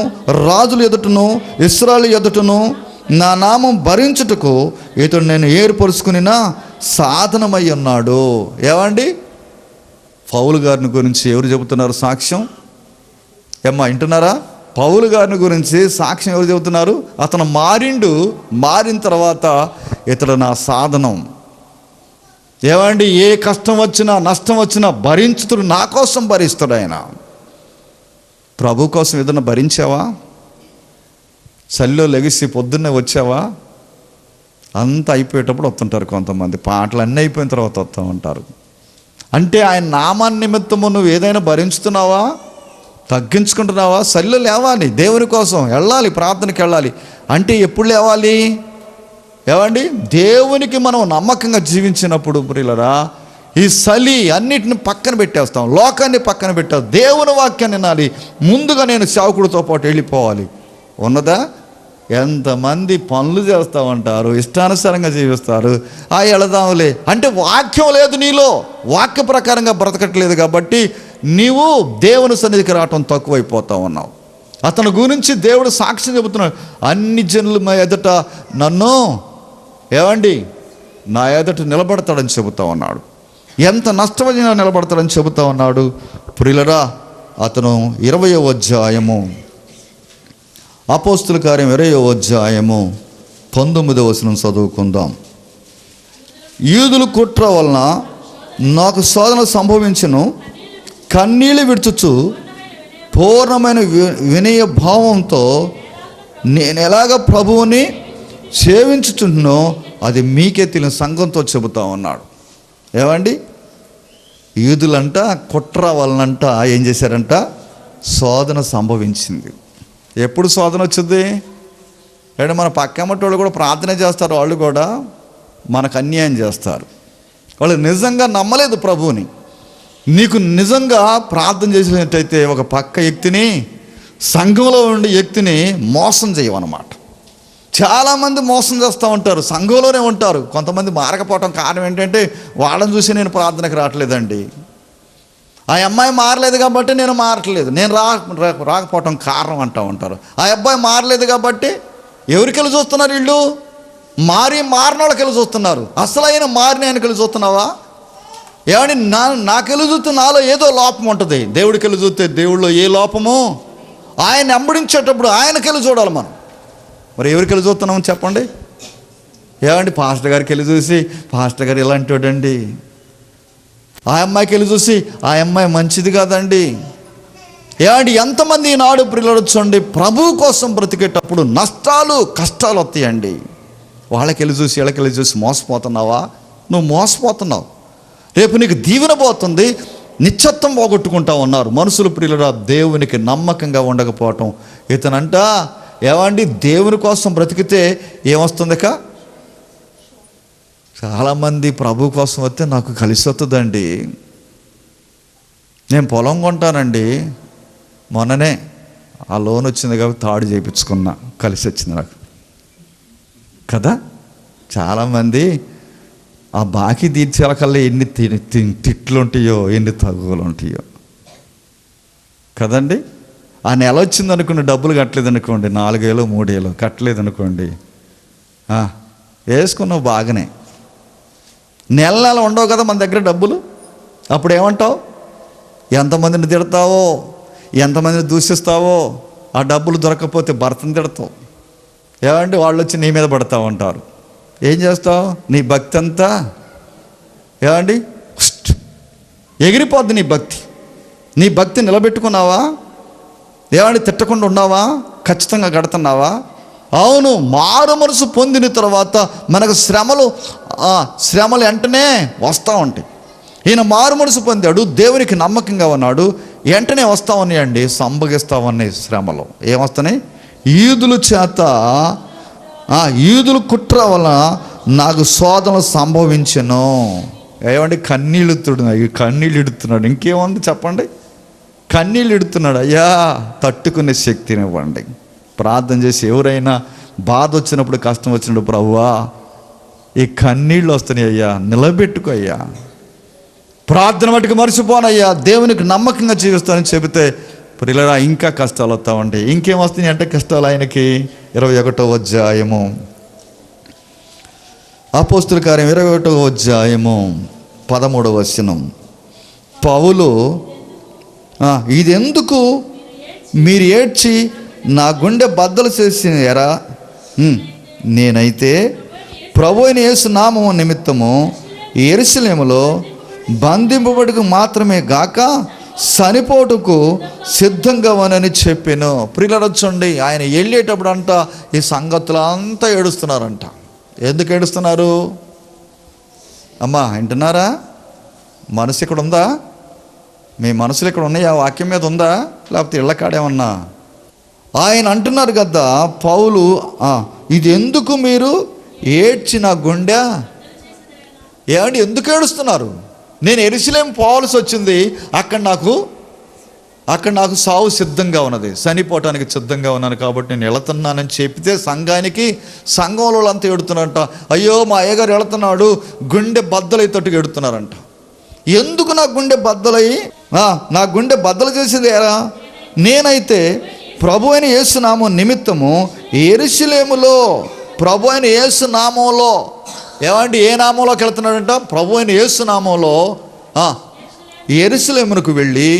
రాజుల ఎదుటను, ఇశ్రాయేలు ఎదుటను నా నామం భరించుటకు ఇతడు నేను ఏర్పరుచుకునిన సాధనమై ఉన్నాడు. ఏమండి, పౌలు గారిని గురించి ఎవరు చెబుతున్నారు సాక్ష్యం? ఏమ్మా వింటున్నారా? పౌలు గారిని గురించి సాక్ష్యం ఎవరు చెబుతున్నారు? అతను మారిన తర్వాత ఇతడు నా సాధనం. ఏమండి, ఏ కష్టం వచ్చినా నష్టం వచ్చినా భరించుతుడు, నా కోసం భరిస్తాడు ఆయన. ప్రభు కోసం ఏదైనా భరించావా? చలిలో లెగిసి పొద్దున్నే వచ్చావా? అంతా అయిపోయేటప్పుడు వస్తుంటారు కొంతమంది, పాటలు అన్నీ అయిపోయిన తర్వాత వస్తూ ఉంటారు. అంటే ఆయన నామాన్ని నిమిత్తము నువ్వు ఏదైనా భరించుతున్నావా, తగ్గించుకుంటున్నావా? చలిలో లేవాలి, దేవుని కోసం వెళ్ళాలి, ప్రార్థనకి వెళ్ళాలి. అంటే ఎప్పుడు లేవాలి? ఏమండి, దేవునికి మనం నమ్మకంగా జీవించినప్పుడు ప్రియులరా ఈ చలి అన్నిటిని పక్కన పెట్టేస్తాం, లోకాన్ని పక్కన పెట్టేస్తాం, దేవుని వాక్యాన్ని వినాలి. ముందుగా నేను సేవకుడితో పాటు వెళ్ళిపోవాలి. ఉన్నదా? ఎంతమంది పనులు చేస్తూ ఉంటారు, ఇష్టానుసారంగా జీవిస్తారు. వెళదాంలే అంటే వాక్యం లేదు నీలో, వాక్య ప్రకారంగా బ్రతకట్లేదు కాబట్టి నీవు దేవుని సన్నిధికి రావటం తక్కువైపోతా ఉన్నావు. అతని గురించి దేవుడు సాక్ష్యం చెబుతున్నాడు, అన్ని జనుల ఎదుట నన్ను నా ఎదుట నిలబడతాడని చెబుతా ఉన్నాడు. ఎంత నష్టమైనా నిలబడతాడని చెబుతా ఉన్నాడు. ప్రియులరా, అతను 20వ అధ్యాయము, అపోస్తుల కార్యం 20వ అధ్యాయము 19వ వచనం చదువుకుందాం. యూదుల కుట్ర వలన నాకు శోధన సంభవించును, కన్నీళ్ళు విడుచుచు పూర్ణమైన వినయ భావంతో నేను ఎలాగ ప్రభువుని సేవించుచున్నో అది మీకే తెలియని సంఘంతో చెబుతా ఉన్నాడు. ఏమండి, యూదులంట కుట్ర వలనంట ఏం చేశారంట, శోధన సంభవించింది. ఎప్పుడు శోధన వచ్చింది? అంటే మన పక్కమ్మటి వాళ్ళు కూడా ప్రార్థన చేస్తారు, వాళ్ళు కూడా మనకు అన్యాయం చేస్తారు. వాళ్ళు నిజంగా నమ్మలేదు ప్రభువుని. నీకు నిజంగా ప్రార్థన చేసినట్టయితే ఒక పక్క వ్యక్తిని, సంఘంలో ఉండే వ్యక్తిని మోసం చేయవన్నమాట. చాలామంది మోసం చేస్తూ ఉంటారు, సంఘంలోనే ఉంటారు. కొంతమంది మారకపోవటం కారణం ఏంటంటే వాళ్ళని చూసి నేను ప్రార్థనకు రావట్లేదండి, ఆ అమ్మాయి మారలేదు కాబట్టి నేను మారట్లేదు, నేను రాకపోవటం కారణం అంటూ ఉంటారు. ఆ అబ్బాయి మారలేదు కాబట్టి ఎవరికెళ్ళి చూస్తున్నారు వీళ్ళు? మారిన వాళ్ళకెళ్ళి చూస్తున్నారు. అసలైన మారిన ఆయనకెళ్ళి చూస్తున్నావా? ఏమండి, నాకెళ్ళి చూస్తే నాలో ఏదో లోపం ఉంటుంది. దేవుడికెళ్ళి చూస్తే దేవుడిలో ఏ లోపము? ఆయన వెంబడించేటప్పుడు ఆయనకెళ్ళి చూడాలి మనం. మరి ఎవరికెళ్ళి చూస్తున్నామని చెప్పండి? ఏమండి, పాస్టర్ గారికి వెళ్ళి చూసి పాస్టర్ గారు ఇలాంటి వాడండి, ఆ అమ్మాయికి వెళ్ళి చూసి ఆ అమ్మాయి మంచిది కాదండి. ఏమండి, ఎంతమంది ఈనాడు ప్రియులొచ్చండి ప్రభు కోసం బ్రతికేటప్పుడు నష్టాలు కష్టాలు వస్తాయండి. వాళ్ళకెళ్ళి చూసి వీళ్ళకెళ్ళి చూసి మోసపోతున్నావా? నువ్వు మోసపోతున్నావు. రేపు నీకు దీవెన పోతుంది, నిత్యత్వం పోగొట్టుకుంటా ఉన్నారు మనుషులు. ప్రియులరా, దేవునికి నమ్మకంగా ఉండకపోవటం. ఇతనంట ఏమండి, దేవుని కోసం బ్రతికితే ఏమొస్తుంది? చాలామంది ప్రభు కోసం వస్తే నాకు కలిసి వస్తుందండి, నేను పొలం కొంటానండి, మొన్ననే ఆ లోన్ వచ్చింది కాబట్టి తాడు చేయించుకున్నా, కలిసి వచ్చింది నాకు కదా. చాలామంది ఆ బాకీ తీర్చేకల్లా ఎన్ని తిట్లు ఉంటాయో, ఎన్ని తగులు ఉంటాయో. కదండి. ఆ నెల వచ్చింది అనుకోండి, డబ్బులు కట్టలేదు అనుకోండి, 4 ఏళ్ళు 3 ఏళ్ళు కట్టలేదు అనుకోండి, వేసుకున్నావు బాగానే. నెల ఉండవు కదా మన దగ్గర డబ్బులు. అప్పుడు ఏమంటావు? ఎంతమందిని తిడతావో, ఎంతమందిని దూషిస్తావో. ఆ డబ్బులు దొరకకపోతే భర్తను తిడతావు. ఏమంటే వాళ్ళు వచ్చి నీ మీద పడతావు అంటారు. ఏం చేస్తావు? నీ భక్తి అంతా ఏమండి ఎగిరిపోద్ది. నీ భక్తి నిలబెట్టుకున్నావా? ఏమండి తిట్టకుండా ఉన్నావా? ఖచ్చితంగా కడుతున్నావా? అవును. మారు మనసు పొందిన తర్వాత మనకు శ్రమలు వెంటనే వస్తూ ఉంటాయి. ఈయన మారు మనసు పొందాడు, దేవునికి నమ్మకంగా ఉన్నాడు, వెంటనే వస్తూ ఉన్నాయండి. సంభవిస్తూ ఉన్నాయి శ్రమలు. ఏమొస్తున్నాయి? యూదుల కుట్ర వలన నాకు శోధనలు సంభవించెను. ఏమండి కన్నీళ్ళు ఇడుతున్నాడు. ఇంకేముంది చెప్పండి? కన్నీళ్ళు ఇడుతున్నాడు. అయ్యా అయ్యా శక్తిని ఇవ్వండి. ప్రార్థన చేసి ఎవరైనా బాధ వచ్చినప్పుడు, కష్టం వచ్చినప్పుడు, ప్రభువా ఈ కన్నీళ్ళు వస్తున్నాయి అయ్యా, నిలబెట్టుకో అయ్యా, ప్రార్థన మటుకు మర్చిపోనయ్యా, దేవునికి నమ్మకంగా జీవిస్తానని చెబితే ప్రియులారా ఇంకా కష్టాలు వస్తూ ఉంటాయి. ఇంకేం వస్తున్నాయి అంటే కష్టాలు ఆయనకి. 21వ అధ్యాయము అపోస్తుల కార్యం 21వ అధ్యాయము 13వ వచనం. పౌలు ఇదెందుకు మీరు ఏడ్చి నా గుండె బద్దలు చేసిన ఎరా, నేనైతే ప్రభు అయిన యేసు నామము నిమిత్తము యెరూషలేములో బంధింపబడుకు మాత్రమే గాక చనిపోటుకు సిద్ధంగా అని చెప్పాను. ప్రియులరొచ్చండి, ఆయన వెళ్ళేటప్పుడు అంట ఈ సంగతులంతా ఏడుస్తున్నారంట. ఎందుకు ఏడుస్తున్నారు? అమ్మా వింటున్నారా? మనసు ఇక్కడ ఉందా? మీ మనసులు ఇక్కడ ఉన్నాయా? వాక్యం మీద ఉందా? లేకపోతే ఇళ్ళకాడేమన్నా? ఆయన అంటున్నారు కదా పౌలు, ఇది ఎందుకు మీరు ఏడ్చిన గుండె. ఏమండి ఎందుకు ఏడుస్తున్నారు? నేను యెరూషలేము పోవాల్సి వచ్చింది. అక్కడ నాకు సావు సిద్ధంగా ఉన్నది, చనిపోవటానికి సిద్ధంగా ఉన్నాను, కాబట్టి నేను వెళుతున్నానని చెప్తే సంఘంలో అంతా ఎడుతున్నారంట. అయ్యో మా అయ్యగారు వెళుతున్నాడు, గుండె బద్దలైతట్టుగా ఎడుతున్నారంట. ఎందుకు నా గుండె బద్దలు చేసేది ఎరా? నేనైతే ప్రభు అయిన యేసు నామం నిమిత్తము యెరూషలేములో, ప్రభు అయిన యేసు నామంలో, ఏమండి ఏ నామంలోకి వెళ్తున్నాడంట? ప్రభు అయిన యేసు నామంలో యెరూషలేమునకు వెళ్ళి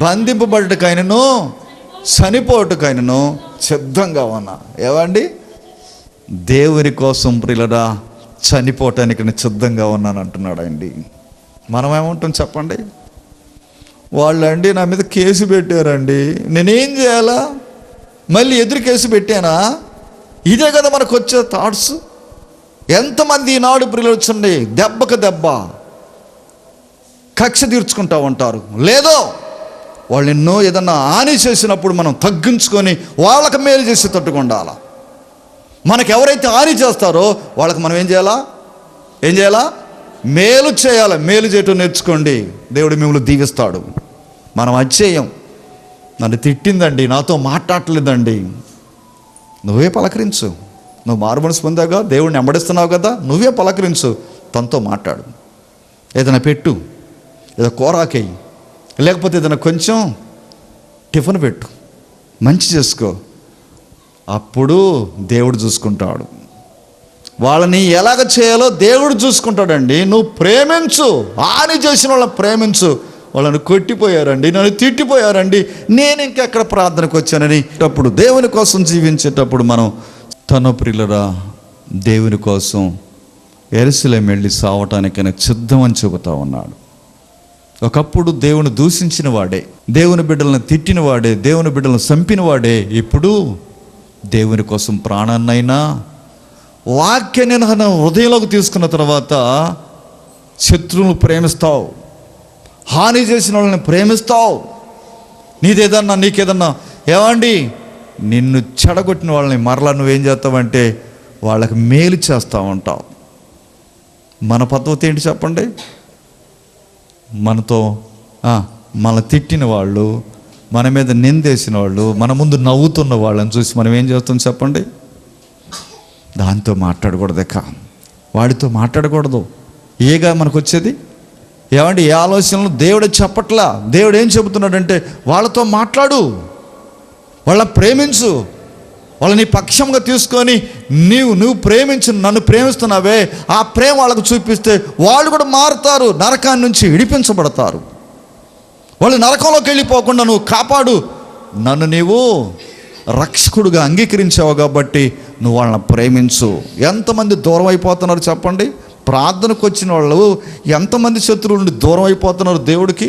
బంధింపబడ్డకైనను చనిపోటుకైనను సిద్ధంగా ఉన్నా. ఏమండి దేవుని కోసం ప్రియులరా చనిపోవటానికి నేను సిద్ధంగా ఉన్నాను అంటున్నాడు అండి. మనం ఏమంటాం చెప్పండి? వాళ్ళండి నా మీద కేసు పెట్టారండి, నేనేం చేయాలా? మళ్ళీ ఎదురు కేసు పెట్టానా? ఇదే కదా మనకు వచ్చే థాట్స్. ఎంతమంది ఈనాడు ప్రియులు వచ్చండి దెబ్బకు దెబ్బ కక్ష తీర్చుకుంటూ ఉంటారు. లేదో వాళ్ళు ఎన్నో ఏదన్నా హాని చేసినప్పుడు మనం తగ్గించుకొని వాళ్ళకి మేలు చేసేటట్టుగా ఉండాలి. మనకు ఎవరైతే హాని చేస్తారో వాళ్ళకి మనం ఏం చేయాలా? మేలు చేయాలి. మేలు చేయటం నేర్చుకోండి, దేవుడు మిమ్మల్ని దీవిస్తాడు. మనం అచ్చేయం. నన్ను తిట్టిందండి, నాతో మాట్లాడలేదండి, నువ్వే పలకరించు. నువ్వు మారుమనసు పొందాగా, దేవుడిని వెంబడిస్తున్నావు కదా, నువ్వే పలకరించు, తనతో మాట్లాడు. ఏదైనా పెట్టు, ఏదో కూరాకేయి, లేకపోతే ఏదైనా కొంచెం టిఫిన్ పెట్టు, మంచి చేసుకో. అప్పుడు దేవుడు చూసుకుంటాడు. వాళ్ళని ఎలాగ చేయాలో దేవుడు చూసుకుంటాడండి. నువ్వు ప్రేమించు, హాని చేసిన వాళ్ళని ప్రేమించు. వాళ్ళని కొట్టిపోయారండి, నన్ను తిట్టిపోయారండి, నేను ఇంకెక్కడ ప్రార్థనకు వచ్చానని అప్పుడు దేవుని కోసం జీవించేటప్పుడు మనం తన ప్రియులరా దేవుని కోసం యెరూషలేము వెళ్ళి సావటానికైనా సిద్ధమని చెబుతా ఉన్నాడు. ఒకప్పుడు దేవుని దూషించిన వాడే, దేవుని బిడ్డలను తిట్టిన వాడే, దేవుని బిడ్డలను చంపిన వాడే ఇప్పుడు దేవుని కోసం ప్రాణాన్నైనా వాక్యాన్ని హృదయంలోకి తీసుకున్న తర్వాత శత్రువులను ప్రేమిస్తావు, హాని చేసిన వాళ్ళని ప్రేమిస్తావు. నీకేదన్నా ఏమండి నిన్ను చెడగొట్టిన వాళ్ళని మరలా నువ్వేం చేస్తావంటే వాళ్ళకి మేలు చేస్తూ ఉంటావు. మన పద్ధతి ఏంటి చెప్పండి? మన తిట్టిన వాళ్ళు, మన మీద నిందేసిన వాళ్ళు, మన ముందు నవ్వుతున్న వాళ్ళని చూసి మనం ఏం చేస్తాం చెప్పండి? దాంతో మాట్లాడకూడదు, వాడితో మాట్లాడకూడదు. ఏగా మనకు వచ్చేది? ఏమంటే ఏ ఆలోచనలు దేవుడే చెప్పట్లా. దేవుడు ఏం చెబుతున్నాడంటే వాళ్ళతో మాట్లాడు, వాళ్ళని ప్రేమించు, వాళ్ళని పక్షంగా తీసుకొని నువ్వు ప్రేమించు, నన్ను ప్రేమిస్తున్నావే, ఆ ప్రేమ వాళ్ళకు చూపిస్తే వాళ్ళు కూడా మారుతారు, నరకాన్ని నుంచి విడిపించబడతారు. వాళ్ళు నరకంలోకి వెళ్ళిపోకుండా నువ్వు కాపాడు, నన్ను నీవు రక్షకుడుగా అంగీకరించావు కాబట్టి నువ్వు వాళ్ళని ప్రేమించు. ఎంతమంది దూరం అయిపోతున్నారు చెప్పండి? ప్రార్థనకు వచ్చిన వాళ్ళు ఎంతమంది శత్రువుల నుండి దూరం అయిపోతున్నారు దేవుడికి?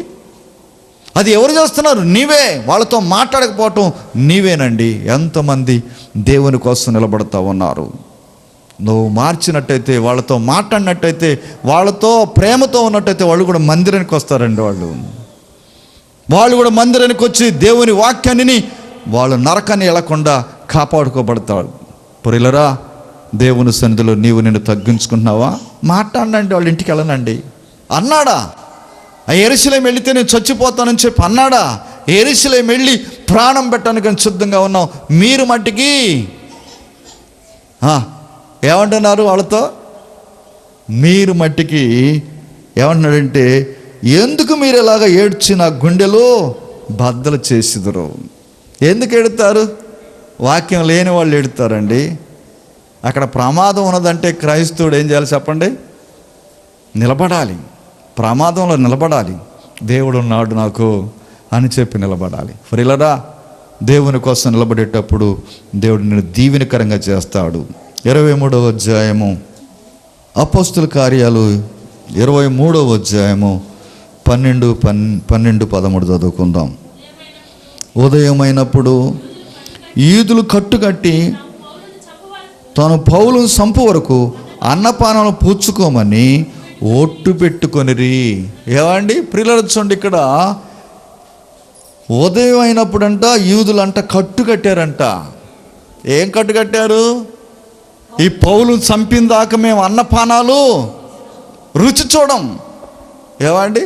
అది ఎవరు చేస్తున్నారు? నీవే. వాళ్ళతో మాట్లాడకపోవటం నీవేనండి. ఎంతమంది దేవుని కోసం నిలబడతా ఉన్నారు? నువ్వు మార్చినట్టయితే, వాళ్ళతో మాట్లాడినట్టయితే, వాళ్ళతో ప్రేమతో ఉన్నట్టయితే వాళ్ళు కూడా మందిరానికి వస్తారండి. వాళ్ళు కూడా మందిరానికి వచ్చి దేవుని వాక్యాన్ని వాళ్ళు నరకాన్ని వెళ్ళకుండా కాపాడుకోబడతాడు. ప్రియులారా, దేవుని సన్నిధిలో నీవు నిన్ను తగ్గించుకుంటున్నావా? మాట్లాడండి, వాళ్ళ ఇంటికి వెళ్ళనండి అన్నాడా? యెరూషలేము వెళితే నేను చచ్చిపోతానని చెప్పి అన్నాడా? యెరూషలేము వెళ్ళి ప్రాణం పెట్టడానికి సిద్ధంగా ఉన్నాం. మీరు మట్టికి ఏమంటున్నారు వాళ్ళతో? మీరు మట్టికి ఏమంటున్నాడంటే, ఎందుకు మీరు ఇలాగ ఏడ్చి నా గుండెలో బద్దలు చేసిదురు? ఎందుకు ఎడతారు? వాక్యం లేని వాళ్ళు ఎడతారండి. అక్కడ ప్రమాదం ఉన్నదంటే క్రైస్తవుడు ఏం చేయాలి చెప్పండి? నిలబడాలి, ప్రమాదంలో నిలబడాలి. దేవుడు ఉన్నాడు నాకు అని చెప్పి నిలబడాలి. ప్రియులారా, దేవుని కోసం నిలబడేటప్పుడు దేవుడు నిన్ను దీవెనకరంగా చేస్తాడు. 23వ అధ్యాయము అపోస్తుల కార్యాలు 23వ అధ్యాయము 12-13 చదువుకుందాం. ఉదయమైనప్పుడు యూదులు కట్టుకట్టి తాను పౌలును చంపు వరకు అన్నపానాలు పుచ్చుకోమని ఒట్టు పెట్టుకొనిరి. ఏమండి ప్రియులారా, చూడండి, ఇక్కడ ఉదయం అయినప్పుడంట యూదులంట కట్టు కట్టారంట. ఏం కట్టు కట్టారు? ఈ పౌలును చంపిన దాకా మేము అన్నపానాలు రుచి చూడం. ఏమండి,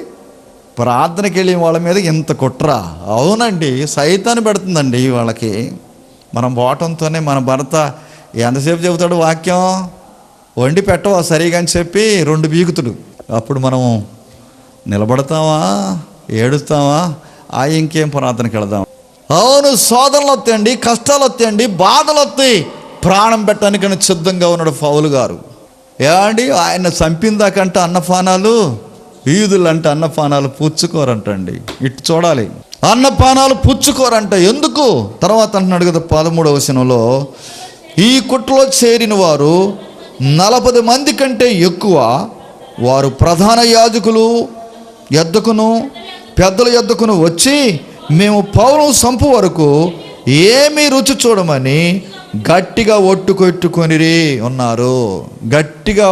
ప్రార్థనకి వెళ్ళి వాళ్ళ మీద ఇంత కుట్ర. అవునండి, సైతాన్ని పెడుతుందండి వాళ్ళకి. మనం పోవటంతోనే మన భర్త ఎంతసేపు చెబుతాడు వాక్యం, వండి పెట్టవా సరిగా అని చెప్పి 2 బీగుతుడు. అప్పుడు మనం నిలబడతావా, ఏడుస్తావా, ఇంకేం ప్రార్థనకి వెళదాం? అవును, శోధనలు వస్తాయండి, కష్టాలు వస్తాయండి, బాధలు వస్తాయి. ప్రాణం పెట్టడానికని సిద్ధంగా ఉన్నాడు పౌలు గారు. ఏమండి, ఆయన చంపిందాకంటే అన్నపానాలు, యూదులంటే అన్నపానాలు పుచ్చుకోరంటండి. ఇటు చూడాలి, అన్నపానాలు పుచ్చుకోరంట. ఎందుకు? తర్వాత అంటున్నాడు కదా 13వ వచనంలో, ఈ కుట్రలో చేరిన వారు 40 మంది కంటే ఎక్కువ. వారు ప్రధాన యాజకులు యొద్దకును పెద్దల యొద్దకును వచ్చి మేము పౌలును చంపు వరకు ఏమీ రుచి చూడమని గట్టిగా ఒట్టు కొట్టుకొని ఉన్నారు. గట్టిగా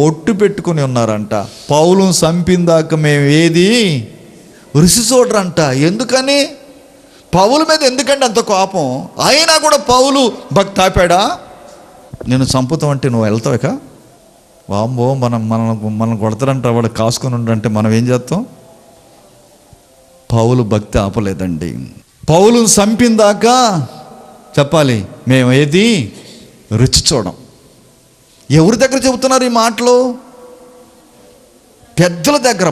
ఒట్టు పెట్టుకుని ఉన్నారంట. పౌలును చంపిందాక మేము ఏది రుచి చూడరంట. ఎందుకని? పౌలు మీద ఎందుకంటే అంత కోపం? అయినా కూడా పౌలు భక్తి ఆపాడా? నేను చంపుతామంటే నువ్వు వెళ్తావు ఇక? వామ్మో, మనం కొడతారంట, వాడు కాసుకొని ఉండంటే మనం ఏం చేస్తాం? పౌలు భక్తి ఆపలేదండి. పౌలును చంపిందాకా చెప్పాలి మేము ఏది రుచి చూడం. ఎవరి దగ్గర చెబుతున్నారు ఈ మాటలు? పెద్దల దగ్గర,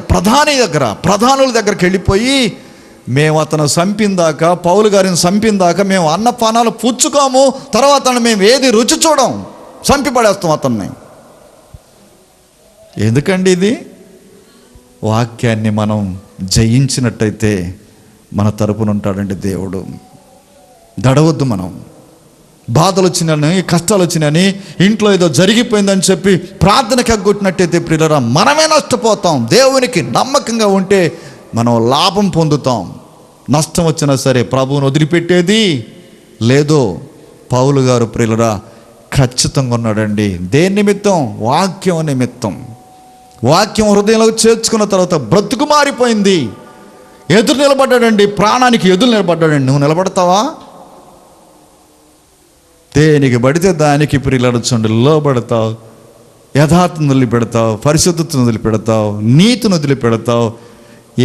ప్రధానుల దగ్గరికి వెళ్ళిపోయి మేము అతను చంపిందాకా, పౌలు గారిని చంపిందాకా మేము అన్నపానాలు పుచ్చుకోము, తర్వాత మేము ఏది రుచి చూడం, చంపి పడేస్తాం అతన్ని. ఎందుకండి ఇది? వాక్యాన్ని మనం జయించినట్టయితే మన తరపున ఉంటాడండి దేవుడు. దడవద్దు. మనం బాధలు వచ్చినాయని, కష్టాలు వచ్చినాయని, ఇంట్లో ఏదో జరిగిపోయిందని చెప్పి ప్రార్థనకి ఎగ్గొట్టినట్టయితే ప్రియులారా మనమే నష్టపోతాం. దేవునికి నమ్మకంగా ఉంటే మనం లాభం పొందుతాం. నష్టం వచ్చినా సరే ప్రభువును వదిలిపెట్టేది లేదో. పౌలు గారు ప్రియులారా ఖచ్చితంగా ఉన్నాడండి. దేని నిమిత్తం? వాక్యం నిమిత్తం. వాక్యం హృదయంలోకి చేర్చుకున్న తర్వాత బ్రతుకు మారిపోయింది. ఎదురు నిలబడ్డాడండి, ప్రాణానికి ఎదురు నిలబడ్డాడండి. నువ్వు నిలబడతావా? దేనికి పడితే దానికి ప్రియులారా చూడండి లోబడతావు, యథార్థను వదిలిపెడతావు, పరిశుద్ధతను వదిలిపెడతావు, నీతిని వదిలిపెడతావు.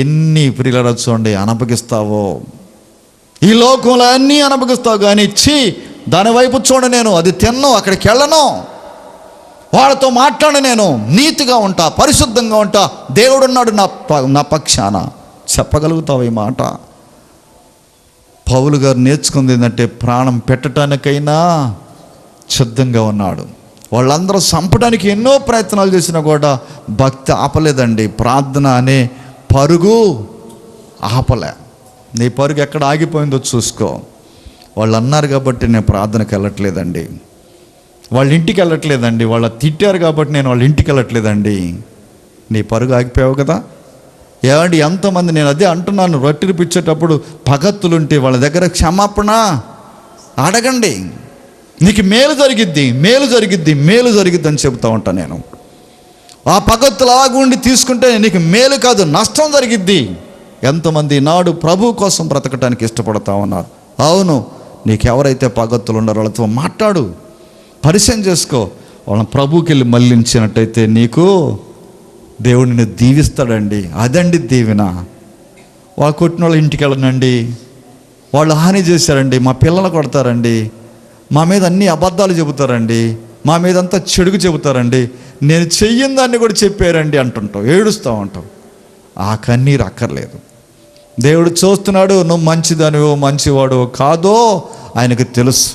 ఎన్ని ప్రియులారా చూడండి అనపగిస్తావో. ఈ లోకంలో అన్నీ అనపగిస్తావు, కానీ దాని వైపు చూడ నేను అది తిన్ను, అక్కడికి వెళ్ళను. వాళ్ళతో మాట్లాడ, నేను నీతిగా ఉంటా, పరిశుద్ధంగా ఉంటా, దేవుడున్నాడు నా పక్షాన. చెప్పగలుగుతావు ఈ మాట? పౌలు గారు నేర్చుకుంది ఏంటంటే ప్రాణం పెట్టడానికైనా సిద్ధంగా ఉన్నాడు. వాళ్ళందరూ చంపడానికి ఎన్నో ప్రయత్నాలు చేసినా కూడా భక్తి ఆపలేదండి. ప్రార్థన అనే పరుగు ఆపలే. నీ పరుగు ఎక్కడ ఆగిపోయిందో చూసుకో. వాళ్ళు అన్నారు కాబట్టి నేను ప్రార్థనకి వెళ్ళట్లేదండి, వాళ్ళ ఇంటికి వెళ్ళట్లేదండి, వాళ్ళ తిట్టారు కాబట్టి నేను వాళ్ళ ఇంటికి వెళ్ళట్లేదండి. నీ పరుగు ఆగిపోయావు కదా. ఏమండి, ఎంతమంది, నేను అదే అంటున్నాను, రొట్టెలు పిచ్చేటప్పుడు పగత్తులుంటే వాళ్ళ దగ్గర క్షమాపణ అడగండి. నీకు మేలు జరిగిద్ది, మేలు జరిగిద్ది, మేలు జరిగిద్ది అని చెబుతూ ఉంటాను నేను. ఆ పగత్తులు అలాగుండి తీసుకుంటే నీకు మేలు కాదు, నష్టం జరిగిద్ది. ఎంతమంది నాడు ప్రభు కోసం బ్రతకటానికి ఇష్టపడతా ఉన్నారు. అవును, నీకెవరైతే పగత్తులు ఉన్నారో వాళ్ళతో మాట్లాడు, పరిచయం చేసుకో. వాళ్ళని ప్రభుకి వెళ్ళి మళ్ళించినట్టయితే నీకు దేవుడిని దీవిస్తాడండి. అదండి దీవెన. వాళ్ళు కొట్టిన వాళ్ళ ఇంటికి వెళ్ళనండి, వాళ్ళు హాని చేశారండి, మా పిల్లలు కొడతారండి, మా మీద అన్ని అబద్ధాలు చెబుతారండి, మా మీద అంతా చెడుగు చెబుతారండి, నేను చెయ్యని దాన్ని కూడా చెప్పారండి అంటుంటావు, ఏడుస్తూ ఉంటావు. ఆ కన్నీరు అక్కర్లేదు. దేవుడు చూస్తున్నాడు, నువ్వు మంచిదానివో మంచివాడో కాదో ఆయనకు తెలుసు.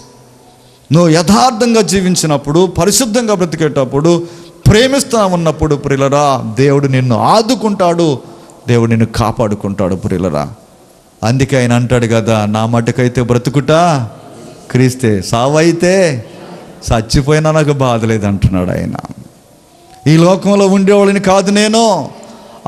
నువ్వు యథార్థంగా జీవించినప్పుడు, పరిశుద్ధంగా బ్రతికేటప్పుడు, ప్రేమిస్తా ఉన్నప్పుడు ప్రియులరా, దేవుడు నిన్ను ఆదుకుంటాడు, దేవుడు నిన్ను కాపాడుకుంటాడు ప్రియులరా. అందుకే ఆయన అంటాడు కదా, నా మటుకైతే బ్రతుకుటా క్రీస్తే, సావైతే చచ్చిపోయినా నాకు బాధ లేదంటున్నాడు ఆయన. ఈ లోకంలో ఉండేవాళ్ళని కాదు, నేను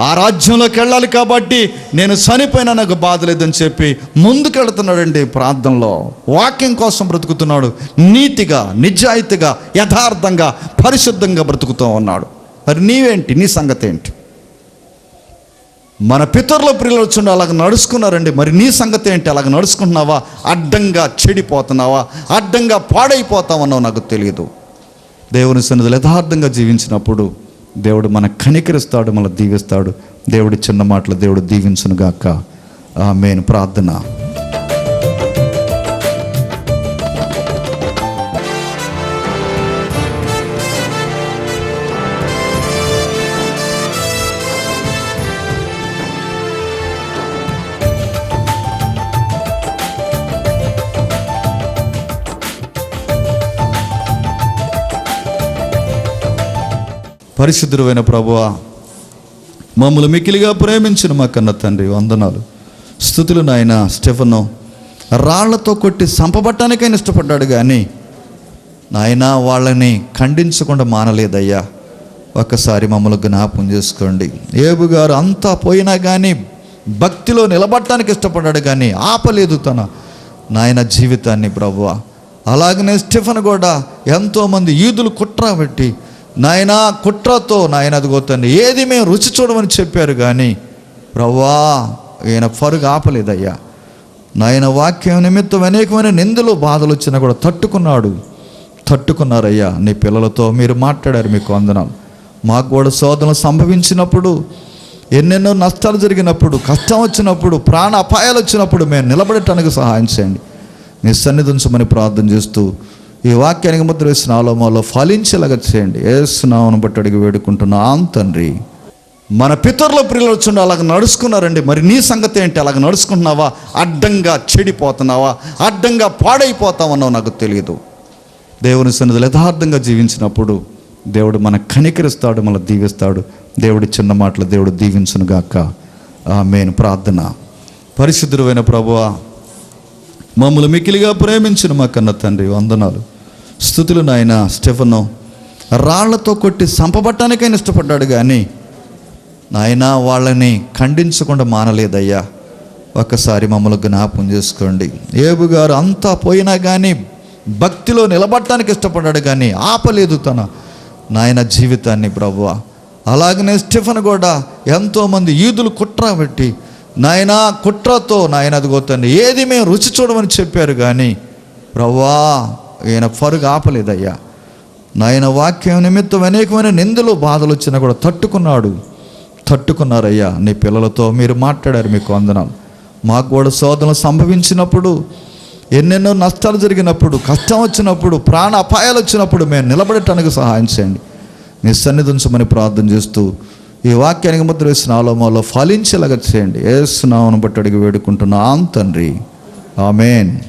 ఆ రాజ్యంలోకి వెళ్ళాలి కాబట్టి నేను చనిపోయినా నాకు బాధ లేదని చెప్పి ముందుకెళ్తున్నాడండి. ప్రార్థనలో వాక్యం కోసం బ్రతుకుతున్నాడు, నీతిగా, నిజాయితీగా, యథార్థంగా, పరిశుద్ధంగా బ్రతుకుతూ ఉన్నాడు. మరి నీవేంటి, నీ సంగతి ఏంటి? మన పితరుల ప్రియులు వచ్చి అలాగ నడుచుకున్నారండి, మరి నీ సంగతి ఏంటి? అలాగ నడుచుకుంటున్నావా? అడ్డంగా చెడిపోతున్నావా? అడ్డంగా పాడైపోతావన్నావు? నాకు తెలియదు. దేవుని సన్నిధిలో యథార్థంగా జీవించినప్పుడు దేవుడు మన కనికరిస్తాడు, మన దీవిస్తాడు. దేవుడి చిన్న మాటలు దేవుడు దీవించునుగాక. ఆమేన్. ప్రార్థన. పరిశుద్ధుడైన ప్రభువా, మమ్మల్ని మిక్కిలిగా ప్రేమించిన మా కన్న తండ్రి, వందనాలు, స్తుతులు నాయన. స్టెఫను రాళ్లతో కొట్టి చంపబట్టానికైనా ఇష్టపడ్డాడు కానీ నాయన వాళ్ళని ఖండించకుండా మానలేదయ్యా. ఒక్కసారి మమ్మల్ని జ్ఞాపకం చేసుకోండి. ఏబు గారు అంతా పోయినా కానీ భక్తిలో నిలబడటానికి ఇష్టపడ్డాడు కానీ ఆపలేదు తన నాయన జీవితాన్ని ప్రభువా. అలాగనే స్టెఫన్ కూడా ఎంతోమంది యూదులు కుట్ర పెట్టి నాయన కుట్రతో నాయన అదిగోతండి ఏది మేము రుచి చూడమని చెప్పారు కానీ ప్రభువా ఈయన పరుగు ఆపలేదయ్యా. నాయన వాక్యం నిమిత్తం అనేకమైన నిందలు బాధలు వచ్చినా కూడా తట్టుకున్నారయ్యా. నీ పిల్లలతో మీరు మాట్లాడారు, మీకు వందనాలు. మాకు కూడా శోధనలు సంభవించినప్పుడు, ఎన్నెన్నో నష్టాలు జరిగినప్పుడు, కష్టం వచ్చినప్పుడు, ప్రాణ అపాయాలు వచ్చినప్పుడు మేము నిలబడటానికి సహాయం చేయండి. మీ సన్నిధి ఉంచమని ప్రార్థన చేస్తూ ఈ వాక్యానికి ముద్ర వేసిన ఆలోమాలో ఫలించేలాగా చేయండి. యేసు నామమును బట్టి అడిగి వేడుకుంటున్నాం తండ్రి. మన పితరుల ప్రియులు వచ్చి అలాగ నడుచుకున్నారండి, మరి నీ సంగతి ఏంటి? అలాగ నడుచుకుంటున్నావా? అడ్డంగా చెడిపోతున్నావా? అడ్డంగా పాడైపోతావన్నావు? నాకు తెలియదు. దేవుని సన్నిధిలో యథార్థంగా జీవించినప్పుడు దేవుడు మన కనికరిస్తాడు, మన దీవిస్తాడు. దేవుడి చిన్న మాటలు దేవుడు దీవించునుగాక. ఆమేన్. ప్రార్థన. పరిశుద్ధుడైన ప్రభువా, మమ్మల్ని మిక్కిలిగా ప్రేమించిన మా కన్న తండ్రి, వందనాలు, స్తుతులు నాయన. స్టెఫను రాళ్లతో కొట్టి చంపబట్టానికైనా ఇష్టపడ్డాడు కానీ నాయన వాళ్ళని ఖండించకుండా మానలేదయ్యా. ఒక్కసారి మమ్మల్ని జ్ఞాపకం చేసుకోండి. ఏబు గారు అంతా పోయినా కానీ భక్తిలో నిలబడటానికి ఇష్టపడ్డాడు కానీ ఆపలేదు తన నాయన జీవితాన్ని ప్రభువా. అలాగనే స్టెఫన్ కూడా ఎంతోమంది యూదులు కుట్ర పెట్టి నాయన కుట్రతో నాయన అదిగోతండి ఏది మేము రుచి చూడమని చెప్పారు కానీ ప్రభువా ఈయన పరుగు ఆపలేదయ్యా. నాయన వాక్యం నిమిత్తం అనేకమైన నిందలు బాధలు వచ్చినా కూడా తట్టుకున్నారయ్యా. నీ పిల్లలతో మీరు మాట్లాడారు, మీకు వందనాలు. మాకు కూడా శోధనలు సంభవించినప్పుడు, ఎన్నెన్నో నష్టాలు జరిగినప్పుడు, కష్టం వచ్చినప్పుడు, ప్రాణ అపాయాలు వచ్చినప్పుడు మేము నిలబడటానికి సహాయం చేయండి. మీ సన్నిధి ఉంచమని ప్రార్థన చేస్తూ ఈ వాక్యానికి ముద్ర వేసిన ఆలోమాలో ఫలించేలాగా చేయండి. యేసు నామమును బట్టి అడిగి వేడుకుంటున్నాం తండ్రి, ఆమేన్.